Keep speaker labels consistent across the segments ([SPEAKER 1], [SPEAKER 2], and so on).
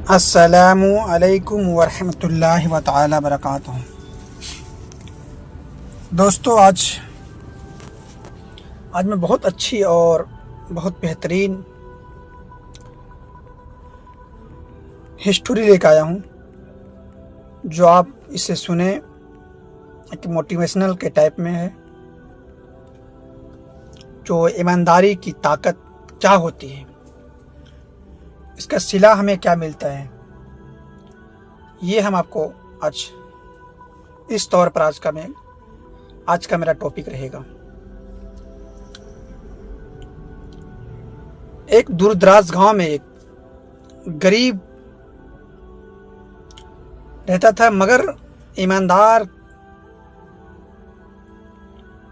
[SPEAKER 1] السلام علیکم ورحمۃ اللہ تعالی وبرکاتہ۔ دوستو، آج میں بہت اچھی اور بہت بہترین ہسٹوری لے کے آیا ہوں، جو آپ اسے سنیں، ایک موٹیویشنل کے ٹائپ میں ہے، جو ایمانداری کی طاقت کیا ہوتی ہے، اس کا صلہ ہمیں کیا ملتا ہے، یہ ہم آپ کو آج اس طور پر آج کا میرا ٹاپک رہے گا۔ ایک دور دراز گاؤں میں ایک غریب رہتا تھا، مگر ایماندار،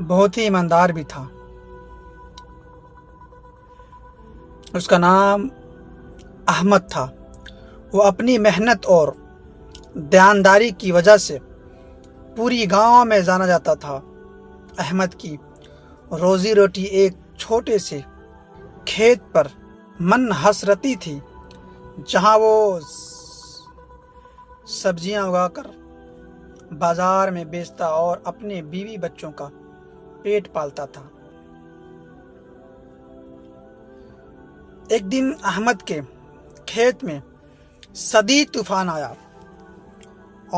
[SPEAKER 1] بہت ہی ایماندار بھی تھا۔ اس کا نام احمد تھا۔ وہ اپنی محنت اور دیانتداری کی وجہ سے پوری گاؤں میں جانا جاتا تھا۔ احمد کی روزی روٹی ایک چھوٹے سے کھیت پر منحصرتی تھی، جہاں وہ سبزیاں اگا کر بازار میں بیچتا اور اپنے بیوی بچوں کا پیٹ پالتا تھا۔ ایک دن احمد کے کھیت میں شدید طوفان آیا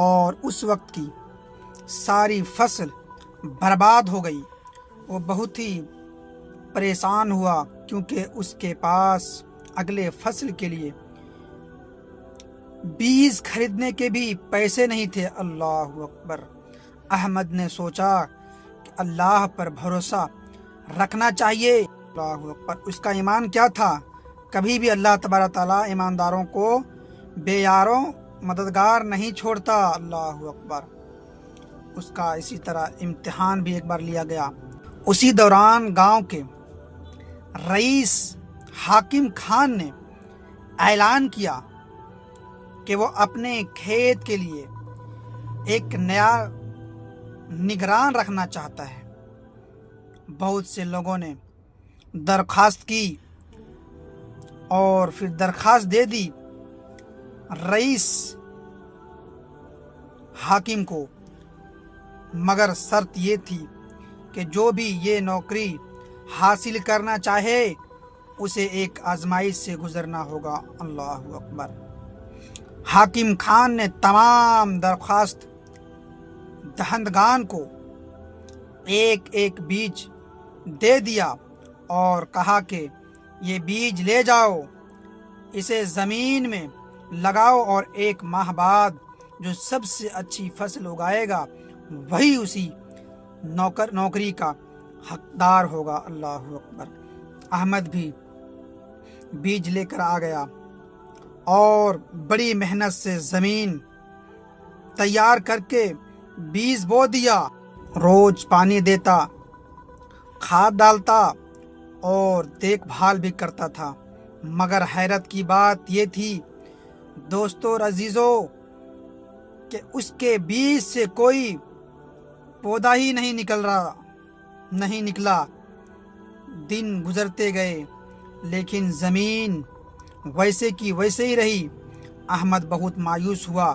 [SPEAKER 1] اور اس وقت کی ساری فصل برباد ہو گئی۔ وہ بہت ہی پریشان ہوا، کیونکہ اس کے پاس اگلے فصل کے لیے بیج خریدنے کے بھی پیسے نہیں تھے۔ اللہ اکبر! احمد نے سوچا کہ اللہ پر بھروسہ رکھنا چاہیے۔ اللہ اکبر! اس کا ایمان کیا تھا؟ کبھی بھی اللہ تبارک تعالیٰ ایمانداروں کو بے یاروں مددگار نہیں چھوڑتا۔ اللہ اکبر! اس کا اسی طرح امتحان بھی ایک بار لیا گیا۔ اسی دوران گاؤں کے رئیس حاکم خان نے اعلان کیا کہ وہ اپنے کھیت کے لیے ایک نیا نگران رکھنا چاہتا ہے۔ بہت سے لوگوں نے درخواست کی اور پھر درخواست دے دی رئیس حاکم کو، مگر شرط یہ تھی کہ جو بھی یہ نوکری حاصل کرنا چاہے اسے ایک آزمائش سے گزرنا ہوگا۔ اللہ اکبر! حاکم خان نے تمام درخواست دہندگان کو ایک ایک بیج دے دیا اور کہا کہ یہ بیج لے جاؤ، اسے زمین میں لگاؤ اور ایک ماہ بعد جو سب سے اچھی فصل اگائے گا وہی اسی نوکری کا حقدار ہوگا۔ اللہ اکبر! احمد بھی بیج لے کر آ گیا اور بڑی محنت سے زمین تیار کر کے بیج بو دیا۔ روز پانی دیتا، کھاد ڈالتا اور دیکھ بھال بھی کرتا تھا، مگر حیرت کی بات یہ تھی دوستو اور عزیزو کہ اس کے بیج سے کوئی پودا ہی نہیں نکلا۔ دن گزرتے گئے لیکن زمین ویسے کی ویسے ہی رہی۔ احمد بہت مایوس ہوا،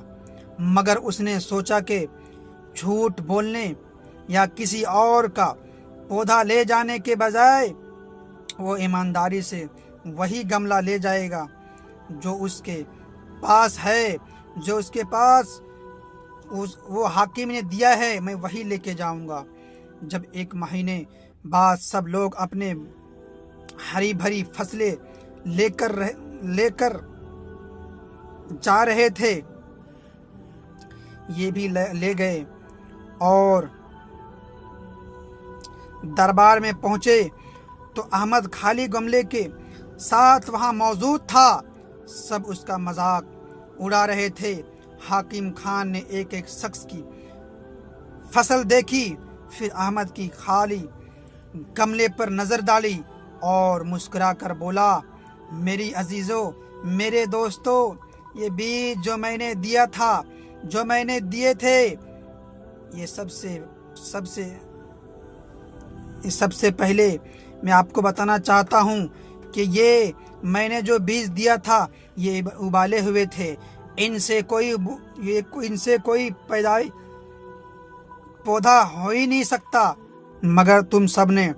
[SPEAKER 1] مگر اس نے سوچا کہ جھوٹ بولنے یا کسی اور کا پودا لے جانے کے بجائے وہ ایمانداری سے وہی گملہ لے جائے گا جو اس کے پاس ہے، جو اس کے پاس وہ حاکم نے دیا ہے، میں وہی لے کے جاؤں گا۔ جب ایک مہینے بعد سب لوگ اپنے ہری بھری فصلیں لے کر جا رہے تھے، یہ بھی لے گئے اور دربار میں پہنچے تو احمد خالی گملے کے ساتھ وہاں موجود تھا۔ سب اس کا مذاق اڑا رہے تھے۔ حاکم خان نے ایک ایک شخص کی فصل دیکھی، پھر احمد کی خالی گملے پر نظر ڈالی اور مسکرا کر بولا، میری عزیزو، میرے دوستو، یہ بیج جو میں نے دیا تھا، جو میں نے دیے تھے، یہ سب سے پہلے میں آپ کو بتانا چاہتا ہوں کہ یہ میں نے جو بیج دیا تھا یہ ابالے ہوئے تھے، ان سے کوئی پودا ہو ہی نہیں سکتا، مگر تم سب نے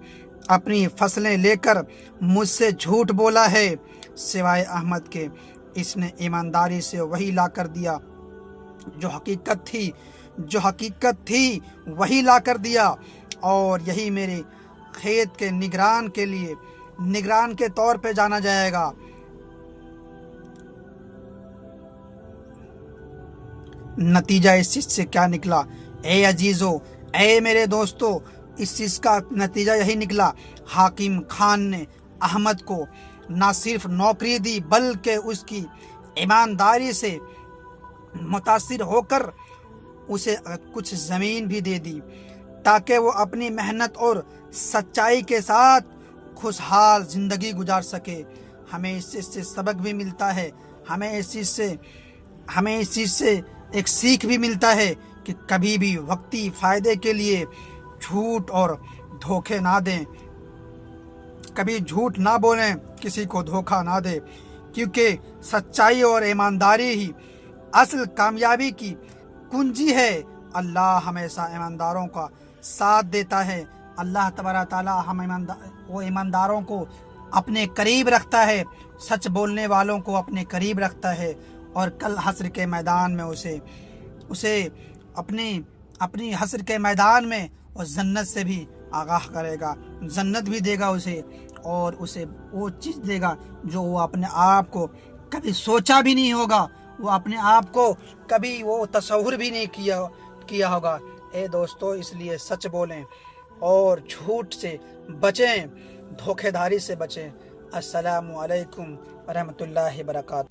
[SPEAKER 1] اپنی فصلیں لے کر مجھ سے جھوٹ بولا ہے، سوائے احمد کے۔ اس نے ایمانداری سے وہی لا کر دیا، جو حقیقت تھی وہی لا کر دیا، اور یہی میرے کھیت کے نگران کے طور پہ جانا جائے گا۔ نتیجہ اس چیز سے کیا نکلا؟ اے عزیزو، اے میرے دوستو، اس چیز کا نتیجہ یہی نکلا، حاکم خان نے احمد کو نہ صرف نوکری دی بلکہ اس کی ایمانداری سے متاثر ہو کر اسے کچھ زمین بھی دے دی، تاکہ وہ اپنی محنت اور سچائی کے ساتھ خوشحال زندگی گزار سکے۔ ہمیں اس چیز سے سبق بھی ملتا ہے، ہمیں اس چیز سے ایک سیکھ بھی ملتا ہے کہ کبھی بھی وقتی فائدے کے لیے جھوٹ اور دھوکے نہ دیں، کبھی جھوٹ نہ بولیں، کسی کو دھوکہ نہ دیں، کیونکہ سچائی اور ایمانداری ہی اصل کامیابی کی کنجی ہے۔ اللہ ہمیشہ ایمانداروں کا ساتھ دیتا ہے۔ اللہ تبارک تعالیٰ وہ ایمانداروں کو اپنے قریب رکھتا ہے، سچ بولنے والوں کو اپنے قریب رکھتا ہے، اور کل حشر کے میدان میں اسے اپنی حشر کے میدان میں اور جنت سے بھی آگاہ کرے گا، جنت بھی دے گا اسے، اور اسے وہ چیز دے گا جو وہ اپنے آپ کو کبھی سوچا بھی نہیں ہوگا، وہ اپنے آپ کو کبھی وہ تصور بھی نہیں کیا ہوگا۔ اے دوستو، اس لیے سچ بولیں اور جھوٹ سے بچیں، دھوکے دھاری سے بچیں۔ السلام علیکم ورحمۃ اللہ وبرکاتہ۔